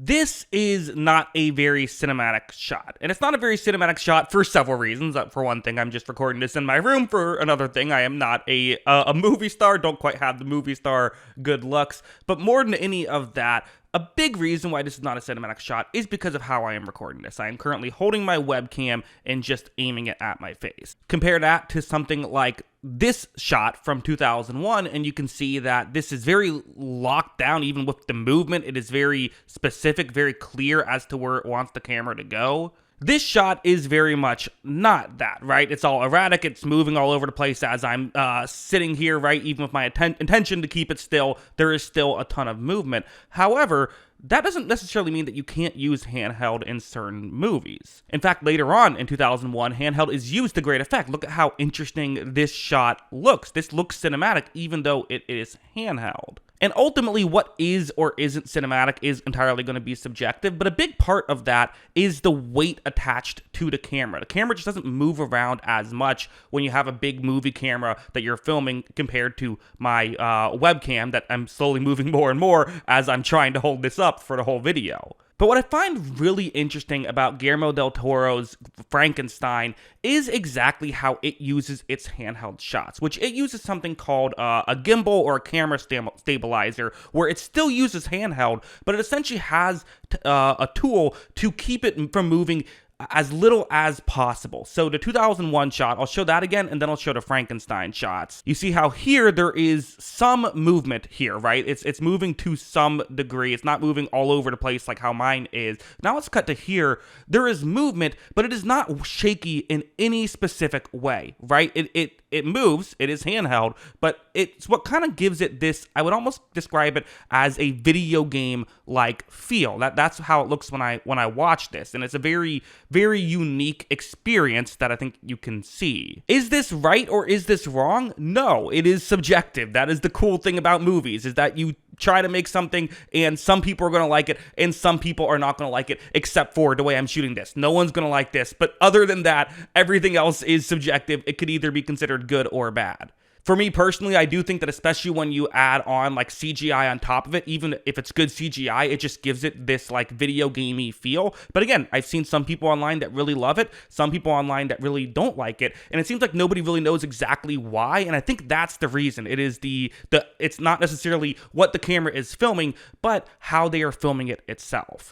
This is not a very cinematic shot. And it's not a very cinematic shot for several reasons. For one thing, I'm just recording this in my room. For another thing, I am not a movie star, don't quite have the movie star good looks. But more than any of that, a big reason why this is not a cinematic shot is because of how I am recording this. I am currently holding my webcam and just aiming it at my face. Compare that to something like this shot from 2001, and you can see that this is very locked down even with the movement. It is very specific, very clear as to where it wants the camera to go. This shot is very much not that, right? It's all erratic, it's moving all over the place as I'm sitting here, right? Even with my intention to keep it still, there is still a ton of movement. However, that doesn't necessarily mean that you can't use handheld in certain movies. In fact, later on in 2001, handheld is used to great effect. Look at how interesting this shot looks. This looks cinematic even though it is handheld. And ultimately, what is or isn't cinematic is entirely going to be subjective, but a big part of that is the weight attached to the camera. The camera just doesn't move around as much when you have a big movie camera that you're filming compared to my webcam that I'm slowly moving more and more as I'm trying to hold this up for the whole video. But what I find really interesting about Guillermo del Toro's Frankenstein is exactly how it uses its handheld shots, which it uses something called a gimbal or a camera stabilizer, where it still uses handheld, but it essentially has a tool to keep it from moving as little as possible. So the 2001 shot, I'll show that again, and then I'll show the Frankenstein shots. You see how here there is some movement here, right? It's moving to some degree. It's not moving all over the place like how mine is. Now let's cut to here. There is movement, but it is not shaky in any specific way, right? It moves, it is handheld, but it's what kind of gives it this, I would almost describe it as a video game-like feel. That's how it looks when I watch this, and it's a very, very unique experience that I think you can see. Is this right or is this wrong? No, it is subjective. That is the cool thing about movies, is that you try to make something and some people are going to like it and some people are not going to like it, except for the way I'm shooting this. No one's going to like this, but other than that, everything else is subjective. It could either be considered good or bad. For me personally, I do think that especially when you add on like CGI on top of it, even if it's good CGI, it just gives it this like video gamey feel. But again, I've seen some people online that really love it, some people online that really don't like it, and it seems like nobody really knows exactly why, and I think that's the reason. It is it's not necessarily what the camera is filming, but how they are filming it itself.